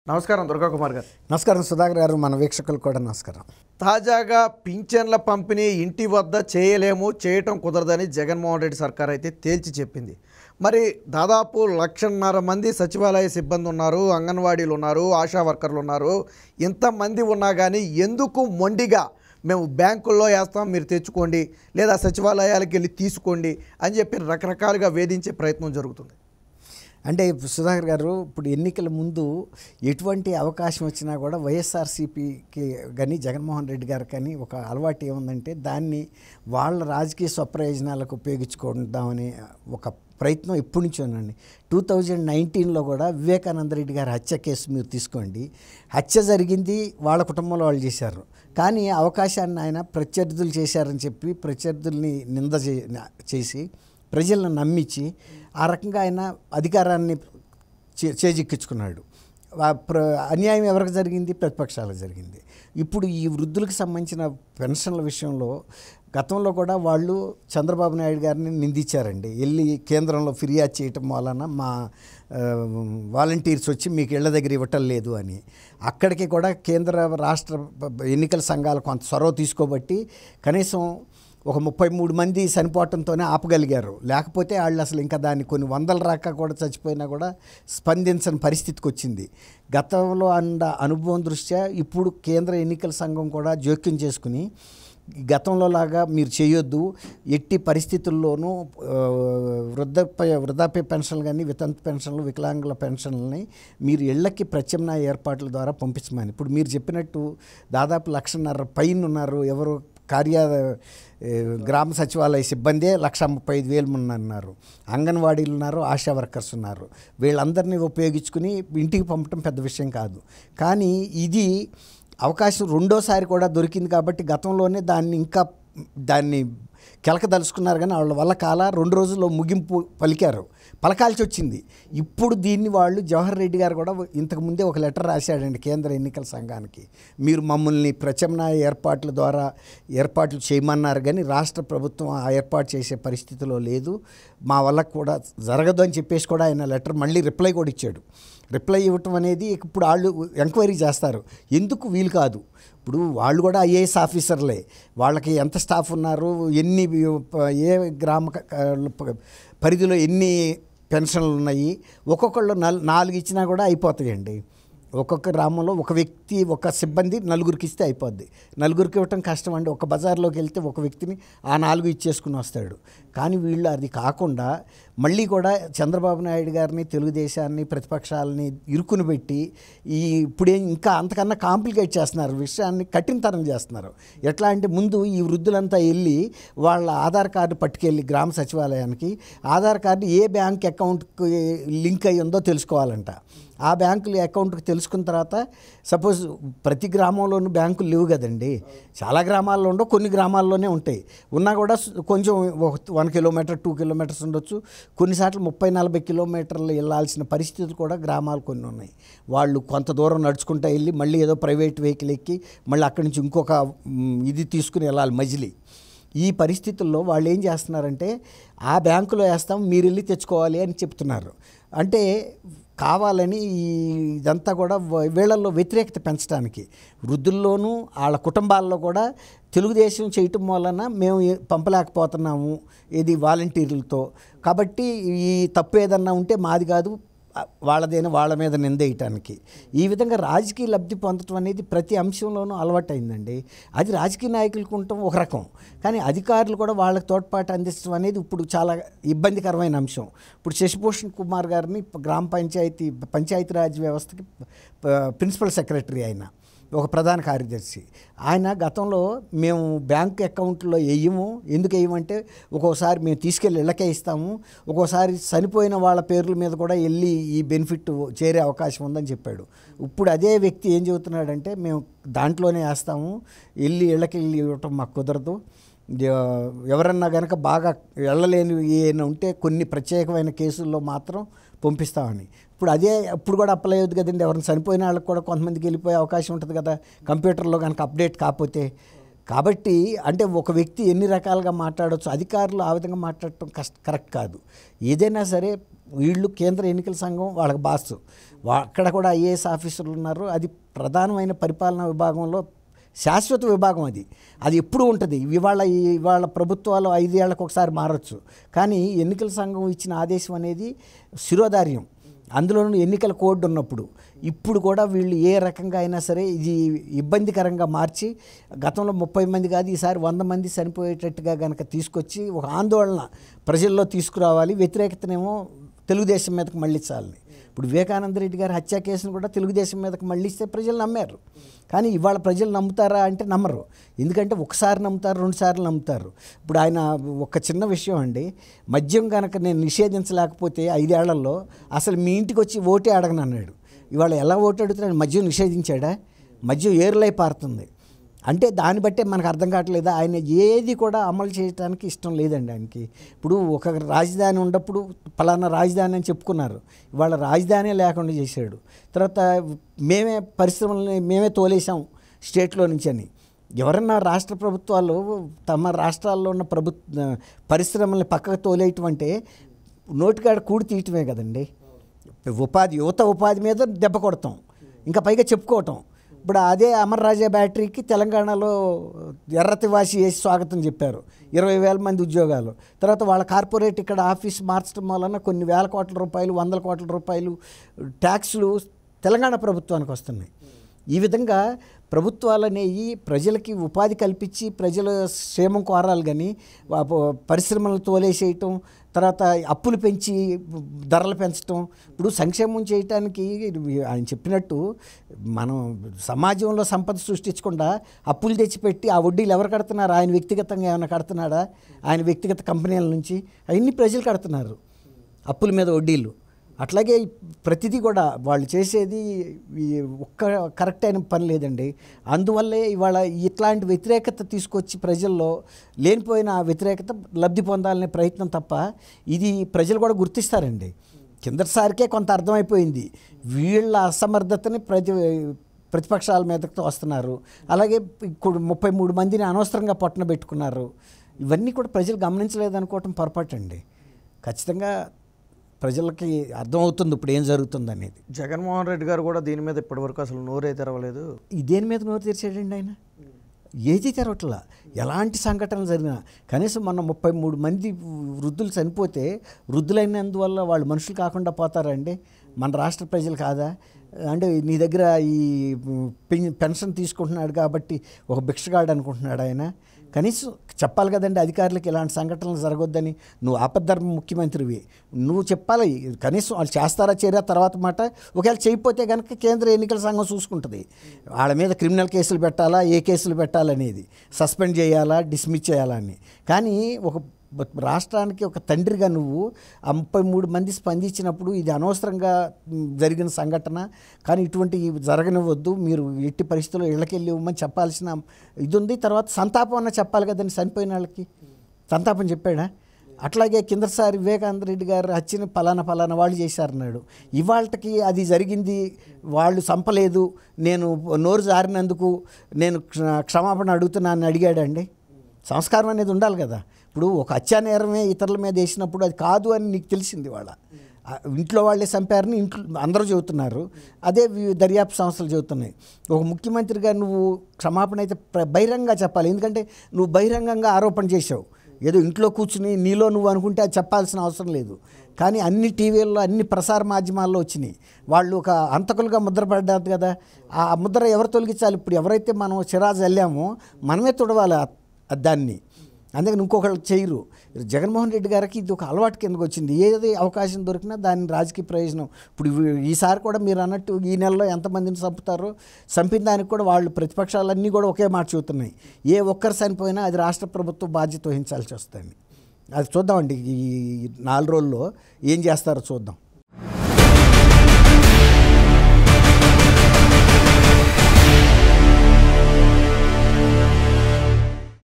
నమస్కారం దుర్గా కుమార్ గారు. నమస్కారం సుధాకర్ గారు, మన వీక్షకులు కూడా నమస్కారం. తాజాగా పింఛన్ల పంపిణీ ఇంటి వద్ద చేయటం కుదరదని జగన్మోహన్ రెడ్డి సర్కార్ అయితే తేల్చి చెప్పింది. మరి దాదాపు 1,50,000 మంది సచివాలయ సిబ్బంది ఉన్నారు, అంగన్వాడీలు ఉన్నారు, ఆశా వర్కర్లు ఉన్నారు. ఇంతమంది ఉన్నా కానీ ఎందుకు మొండిగా మేము బ్యాంకుల్లో వేస్తాం, మీరు తెచ్చుకోండి, లేదా సచివాలయాలకు వెళ్ళి తీసుకోండి అని చెప్పి రకరకాలుగా వేధించే ప్రయత్నం జరుగుతుంది. అంటే సుధాకర్ గారు, ఇప్పుడు ఎన్నికల ముందు ఎటువంటి అవకాశం వచ్చినా కూడా వైఎస్ఆర్సీపీకి కానీ జగన్మోహన్ రెడ్డి గారు కానీ ఒక అలవాటు ఏముందంటే దాన్ని వాళ్ళ రాజకీయ స్వప్రయోజనాలకు ఉపయోగించుకుందామనే ఒక ప్రయత్నం ఎప్పటి నుంచో ఉందండి. 2019లో కూడా వివేకానంద రెడ్డి గారి హత్య కేసు మీరు తీసుకోండి. హత్య జరిగింది, వాళ్ళ కుటుంబంలో వాళ్ళు చేశారు. కానీ అవకాశాన్ని ఆయన ప్రత్యర్థులు చేశారని చెప్పి ప్రత్యర్థుల్ని నింద చేసి ప్రజలను నమ్మించి ఆ రకంగా ఆయన అధికారాన్ని చేజిక్కించుకున్నాడు. అన్యాయం ఎవరికి జరిగింది? ప్రతిపక్షాలకు జరిగింది. ఇప్పుడు ఈ వృద్ధులకు సంబంధించిన పెన్షన్ల విషయంలో గతంలో కూడా వాళ్ళు చంద్రబాబు నాయుడు గారిని నిందించారండి. వెళ్ళి కేంద్రంలో ఫిర్యాదు చేయటం వలన మా వాలంటీర్స్ వచ్చి మీకు ఇళ్ల దగ్గర ఇవ్వటం లేదు అని. అక్కడికి కూడా కేంద్ర రాష్ట్ర ఎన్నికల సంఘాలు కొంత చొరవ తీసుకోబట్టి కనీసం ఒక 33 మంది చనిపోవటంతోనే ఆపగలిగారు. లేకపోతే వాళ్ళు అసలు ఇంకా దాన్ని కొన్ని వందల రాక కూడా చచ్చిపోయినా కూడా స్పందించని పరిస్థితికి వచ్చింది. గతంలో అనుభవం దృష్ట్యా ఇప్పుడు కేంద్ర ఎన్నికల సంఘం కూడా జోక్యం చేసుకుని గతంలో లాగా మీరు చేయొద్దు, ఎట్టి పరిస్థితుల్లోనూ వృద్ధాప్య పెన్షన్లు కానీ వితంతు పెన్షన్లు వికలాంగుల పెన్షన్లని మీరు ఇళ్లకి ప్రత్యామ్నాయ ఏర్పాట్ల ద్వారా పంపించమని. ఇప్పుడు మీరు చెప్పినట్టు దాదాపు 1,50,000 పైన ఉన్నారు. ఎవరు గ్రామ సచివాలయ సిబ్బందే 1,35,000 ఉన్నారు. అంగన్వాడీలు ఉన్నారు, ఆశా వర్కర్స్ ఉన్నారు. వీళ్ళందరినీ ఉపయోగించుకుని ఇంటికి పంపడం పెద్ద విషయం కాదు. కానీ ఇది అవకాశం రెండోసారి కూడా దొరికింది కాబట్టి గతంలోనే దాన్ని కెలకదలుచుకున్నారు. కానీ వాళ్ళ వల్ల 2 రోజుల్లో ముగింపు పలకాల్సి వచ్చింది. ఇప్పుడు దీన్ని వాళ్ళు జవహర్ రెడ్డి గారు కూడా ఇంతకుముందే ఒక లెటర్ రాశాడండి కేంద్ర ఎన్నికల సంఘానికి. మీరు మమ్మల్ని ప్రత్యామ్నాయ ఏర్పాట్ల ద్వారా ఏర్పాట్లు చేయమన్నారు, కానీ రాష్ట్ర ప్రభుత్వం ఆ ఏర్పాటు చేసే పరిస్థితిలో లేదు, మా వల్ల కూడా జరగదు అని చెప్పేసి కూడా ఆయన లెటర్ మళ్ళీ రిప్లై కూడా ఇచ్చాడు. రిప్లై ఇవ్వటం అనేది ఇప్పుడు వాళ్ళు ఎంక్వైరీ చేస్తారు, ఎందుకు వీలు కాదు. ఇప్పుడు వాళ్ళు కూడా ఐఏఎస్ ఆఫీసర్లే, వాళ్ళకి ఎంత స్టాఫ్ ఉన్నారు, ఏ గ్రామ పరిధిలో ఎన్ని పెన్షన్లు ఉన్నాయి, ఒక్కొక్కళ్ళు 4 ఇచ్చినా కూడా అయిపోతాయండి. ఒక్కొక్క గ్రామంలో ఒక వ్యక్తి ఒక సిబ్బంది 4 ఇస్తే అయిపోద్ది. 4 ఇవ్వటం కష్టం అండి. ఒక బజార్లోకి వెళ్తే ఒక వ్యక్తిని ఆ 4 ఇచ్చేసుకుని వస్తాడు. కానీ వీళ్ళు అది కాకుండా మళ్ళీ కూడా చంద్రబాబు నాయుడు గారిని, తెలుగుదేశాన్ని, ప్రతిపక్షాలని ఇరుకుని పెట్టి ఇప్పుడే ఇంకా అంతకన్నా కాంప్లికేట్ చేస్తున్నారు, విషయాన్ని కఠినతరం చేస్తున్నారు. ఎట్లా అంటే ముందు ఈ వృద్ధులంతా వెళ్ళి వాళ్ళ ఆధార్ కార్డు పట్టుకెళ్ళి గ్రామ సచివాలయానికి ఆధార్ కార్డు ఏ బ్యాంక్ అకౌంట్కి లింక్ అయ్యి ఉందో తెలుసుకోవాలంట. ఆ బ్యాంకులు అకౌంట్కి తెలుసుకున్న తర్వాత సపోజ్ ప్రతి గ్రామంలోనూ బ్యాంకులు లేవు కదండి, చాలా గ్రామాల్లో ఉండవు, కొన్ని గ్రామాల్లోనే ఉంటాయి. ఉన్నా కూడా కొంచెం 1 కిలోమీటర్ 2 కిలోమీటర్స్ ఉండొచ్చు, కొన్నిసార్లు 30-40 కిలోమీటర్లు వెళ్ళాల్సిన పరిస్థితులు కూడా గ్రామాలు కొన్ని ఉన్నాయి. వాళ్ళు కొంత దూరం నడుచుకుంటూ వెళ్ళి మళ్ళీ ఏదో ప్రైవేట్ వెహికల్ ఎక్కి మళ్ళీ అక్కడి నుంచి ఇంకొక ఇది తీసుకుని వెళ్ళాలి మజిలీ. ఈ పరిస్థితుల్లో వాళ్ళు ఏం చేస్తున్నారంటే ఆ బ్యాంకులో వేస్తాం, మీరు వెళ్ళి తెచ్చుకోవాలి అని చెప్తున్నారు. అంటే కావాలని ఇదంతా కూడా వీళ్ళల్లో వ్యతిరేకత పెంచడానికి, వృద్ధుల్లోనూ వాళ్ళ కుటుంబాల్లో కూడా తెలుగుదేశం చేయటం వలన మేము పంపలేకపోతున్నాము ఇది వాలంటీర్లతో, కాబట్టి ఈ తప్పు ఏదన్నా ఉంటే మాది కాదు వాళ్ళదైనా వాళ్ళ మీద నిందేయటానికి ఈ విధంగా రాజకీయ లబ్ధి పొందటం అనేది ప్రతి అంశంలోనూ అలవాటైందండి. అది రాజకీయ నాయకులకు ఉండటం ఒక రకం, కానీ అధికారులు కూడా వాళ్ళకి తోడ్పాటు అందించడం అనేది ఇప్పుడు చాలా ఇబ్బందికరమైన అంశం. ఇప్పుడు శశిభూషణ్ కుమార్ గారిని గ్రామ పంచాయతీరాజ్ వ్యవస్థకి ప్రిన్సిపల్ సెక్రటరీ, ఆయన ఒక ప్రధాన కార్యదర్శి. ఆయన గతంలో మేము బ్యాంక్ అకౌంట్లో వేయము, ఎందుకు వేయమంటే ఒక్కోసారి మేము తీసుకెళ్ళి ఇళ్ళకే ఇస్తాము, ఒక్కోసారి చనిపోయిన వాళ్ళ పేర్ల మీద కూడా వెళ్ళి ఈ బెనిఫిట్ చేరే అవకాశం ఉందని చెప్పాడు. ఇప్పుడు అదే వ్యక్తి ఏం చెబుతున్నాడంటే మేము దాంట్లోనే వేస్తాము, వెళ్ళి ఇళ్ళకి వెళ్ళి ఇవ్వటం మాకు కుదరదు, ఎవరన్నా కనుక బాగా వెళ్ళలేని ఏమైనా ఉంటే కొన్ని ప్రత్యేకమైన కేసుల్లో మాత్రం పంపిస్తామని. ఇప్పుడు కూడా అప్లై అవుతుంది కదండి, ఎవరైనా చనిపోయిన వాళ్ళకి కూడా కొంతమందికి వెళ్ళిపోయే అవకాశం ఉంటుంది కదా కంప్యూటర్లో కనుక అప్డేట్ కాకపోతే. కాబట్టి అంటే ఒక వ్యక్తి ఎన్ని రకాలుగా మాట్లాడవచ్చు, అధికారులు ఆ విధంగా మాట్లాడటం కరెక్ట్ కాదు. ఏదైనా సరే వీళ్ళు కేంద్ర ఎన్నికల సంఘం వాళ్ళకి బాస్. అక్కడ కూడా ఐఏఎస్ ఆఫీసర్లు ఉన్నారు. అది ప్రధానమైన పరిపాలనా విభాగంలో శాశ్వత విభాగం. అది ఎప్పుడు ఉంటుంది. ఇవాళ ప్రభుత్వాలు 5 ఏళ్లకు ఒకసారి మారచ్చు, కానీ ఎన్నికల సంఘం ఇచ్చిన ఆదేశం అనేది శిరోధార్యం. అందులోనూ ఎన్నికల కోడ్ ఉన్నప్పుడు ఇప్పుడు కూడా వీళ్ళు ఏ రకంగా అయినా సరే ఇది ఇబ్బందికరంగా మార్చి గతంలో 30 మంది కాదు ఈసారి 100 మంది చనిపోయేటట్టుగా కనుక తీసుకొచ్చి ఒక ఆందోళన ప్రజల్లో తీసుకురావాలి, వ్యతిరేకతనేమో తెలుగుదేశం మీదకి మళ్ళించాలని. ఇప్పుడు వివేకానంద రెడ్డి గారి హత్య కేసును కూడా తెలుగుదేశం మీదకి మళ్ళిస్తే ప్రజలు నమ్మారు. కానీ ఇవాళ ప్రజలు నమ్ముతారా అంటే నమ్మరు. ఎందుకంటే ఒకసారి నమ్ముతారు, 2 సార్లు నమ్ముతారు. ఇప్పుడు ఆయన ఒక చిన్న విషయం అండి, మద్యం కనుక నేను నిషేధించలేకపోతే 5 ఏళ్లలో అసలు మీ ఇంటికి వచ్చి ఓటే అడగను అన్నాడు. ఇవాళ ఎలా ఓటు అడుగుతున్నాడు? మద్యం నిషేధించాడా? మద్యం ఏరులై పారుతుంది. అంటే దాన్ని బట్టే మనకు అర్థం కావట్లేదా? ఆయన ఏది కూడా అమలు చేయడానికి ఇష్టం లేదండి ఆయనకి. ఇప్పుడు ఒక రాజధాని ఉన్నప్పుడు ఫలానా రాజధాని అని చెప్పుకున్నారు, ఇవాళ రాజధానే లేకుండా చేశాడు. తర్వాత పరిశ్రమలని మేమే తోలేసాం స్టేట్లో నుంచి అని. ఎవరన్నా రాష్ట్ర ప్రభుత్వాలు తమ రాష్ట్రాల్లో ఉన్న పరిశ్రమల్ని పక్కకు తోలేయటం అంటే నోటికాడ కూడి తీయటమే కదండి. యువత ఉపాధి మీద దెబ్బ కొడతాం, ఇంకా పైగా చెప్పుకోవటం. ఇప్పుడు అదే అమర్ రాజా బ్యాటరీకి తెలంగాణలో ఎర్రతివాసి వేసి స్వాగతం చెప్పారు, 20,000 మంది ఉద్యోగాలు. తర్వాత వాళ్ళ కార్పొరేట్ ఇక్కడ ఆఫీస్ మార్చడం వలన కొన్ని వేల కోట్ల రూపాయలు, 100 కోట్ల రూపాయలు ట్యాక్సులు తెలంగాణ ప్రభుత్వానికి వస్తున్నాయి. ఈ విధంగా ప్రభుత్వాలు అనేవి ప్రజలకి ఉపాధి కల్పించి ప్రజల క్షేమం కోరాలి, కానీ పరిశ్రమలు తోలేసేయటం, తర్వాత అప్పులు పెంచి ధరలు పెంచడం. ఇప్పుడు సంక్షేమం చేయటానికి ఆయన చెప్పినట్టు మనం సమాజంలో సంపద సృష్టించకుండా అప్పులు తెచ్చిపెట్టి ఆ వడ్డీలు ఎవరు కడుతున్నారు? ఆయన వ్యక్తిగతంగా ఏమైనా కడుతున్నాడా? ఆయన వ్యక్తిగత కంపెనీల నుంచి అవన్నీ ప్రజలు కడుతున్నారు, అప్పుల మీద వడ్డీలు. అట్లాగే ప్రతిదీ కూడా వాళ్ళు చేసేది ఒక్క కరెక్ట్ అయిన పని లేదండి. అందువల్లే ఇవాళ ఇట్లాంటి వ్యతిరేకత తీసుకొచ్చి ప్రజల్లో లేనిపోయిన వ్యతిరేకత లబ్ధి పొందాలనే ప్రయత్నం తప్ప ఇది ప్రజలు కూడా గుర్తిస్తారండి. కిందసారికే కొంత అర్థమైపోయింది, వీళ్ళ అసమర్థతని ప్రతిపక్షాల మీదతో వస్తున్నారు. అలాగే 33 మందిని అనవసరంగా పొట్టన పెట్టుకున్నారు. ఇవన్నీ కూడా ప్రజలు గమనించలేదనుకోవటం పొరపాటు అండి. ఖచ్చితంగా ప్రజలకి అర్థమవుతుంది ఇప్పుడు ఏం జరుగుతుంది అనేది. జగన్మోహన్ రెడ్డి గారు కూడా దీని మీద ఇప్పటివరకు అసలు నోరే తెరవలేదు. దేని మీద నోరు తెరిచాడండి ఆయన? ఏది తెరవట్లా. ఎలాంటి సంఘటనలు జరిగినా కనీసం మొన్న 33 మంది వృద్ధులు చనిపోతే వృద్ధులైనందువల్ల వాళ్ళు మనుషులు కాకుండా పోతారండి? మన రాష్ట్ర ప్రజలు కాదా? అంటే నీ దగ్గర ఈ పెన్షన్ తీసుకుంటున్నాడు కాబట్టి ఒక భిక్షగాడు అనుకుంటున్నాడు ఆయన? కనీసం చెప్పాలి కదండి అధికారులకు ఇలాంటి సంఘటనలు జరగొద్దని. నువ్వు ఆపద్ధర్మ ముఖ్యమంత్రివి, నువ్వు చెప్పాలి. కనీసం వాళ్ళు చేస్తారా చేయరా తర్వాత మాట. ఒకవేళ చేయకపోతే కనుక కేంద్ర ఎన్నికల సంఘం చూసుకుంటుంది. వాళ్ళ మీద క్రిమినల్ కేసులు పెట్టాలా, ఏ కేసులు పెట్టాలనేది, సస్పెండ్ చేయాలా, డిస్మిస్ చేయాలా అని. కానీ ఒక రాష్ట్రానికి ఒక తండ్రిగా నువ్వు 33 మంది స్పందించినప్పుడు ఇది అనవసరంగా జరిగిన సంఘటన, కానీ ఇటువంటి జరగనివ్వద్దు, మీరు ఎట్టి పరిస్థితుల్లో ఇళ్ళకెళ్ళి ఇవ్వమని చెప్పాల్సిన ఇది ఉంది. తర్వాత సంతాపం అన్న చెప్పాలి కదండి, చనిపోయిన వాళ్ళకి సంతాపం చెప్పాడా? అట్లాగే కిందసారి వివేకానంద రెడ్డి గారు హత్యని ఫలానా వాళ్ళు చేశారన్నాడు. ఇవాళకి అది జరిగింది, వాళ్ళు చంపలేదు, నేను నోరు జారినందుకు నేను క్షమాపణ అడుగుతున్నానని అడిగాడండి. సంస్కారం అనేది ఉండాలి కదా. ఇప్పుడు ఒక హత్యానేరమే ఇతరుల మీద వేసినప్పుడు అది కాదు అని నీకు తెలిసింది. వాళ్ళ ఇంట్లో వాళ్ళే చంపారని ఇంట్లో అందరూ చెబుతున్నారు, అదే దర్యాప్తు సంస్థలు చెబుతున్నాయి. ఒక ముఖ్యమంత్రిగా నువ్వు క్షమాపణ అయితే బహిరంగంగా చెప్పాలి. ఎందుకంటే నువ్వు బహిరంగంగా ఆరోపణ చేసావు, ఏదో ఇంట్లో కూర్చుని నీలో నువ్వు అనుకుంటే అది చెప్పాల్సిన అవసరం లేదు. కానీ అన్ని టీవీల్లో అన్ని ప్రసార మాధ్యమాల్లో వచ్చినాయి. వాళ్ళు ఒక హంతకులుగా ముద్రపడ్డారు కదా, ఆ ముద్ర ఎవరు తొలగించాలి? ఇప్పుడు ఎవరైతే మనం సిరాజ్ వెళ్ళామో మనమే తుడవాలి దాన్ని, అందుకని ఇంకొకళ్ళు చేయరు. జగన్మోహన్ రెడ్డి గారికి ఇది ఒక అలవాటు కిందకు వచ్చింది. ఏది అవకాశం దొరికినా దాన్ని రాజకీయ ప్రయోజనం. ఇప్పుడు ఈసారి కూడా మీరు అన్నట్టు ఈ నెలలో ఎంతమందిని చంపుతారో, చంపిన దానికి కూడా వాళ్ళు ప్రతిపక్షాలన్నీ కూడా ఒకే మాట చెబుతున్నాయి, ఏ ఒక్కరు చనిపోయినా అది రాష్ట్ర ప్రభుత్వం బాధ్యత వహించాల్సి వస్తుంది. అది చూద్దామండి, ఈ 4 రోజుల్లో ఏం చేస్తారో చూద్దాం.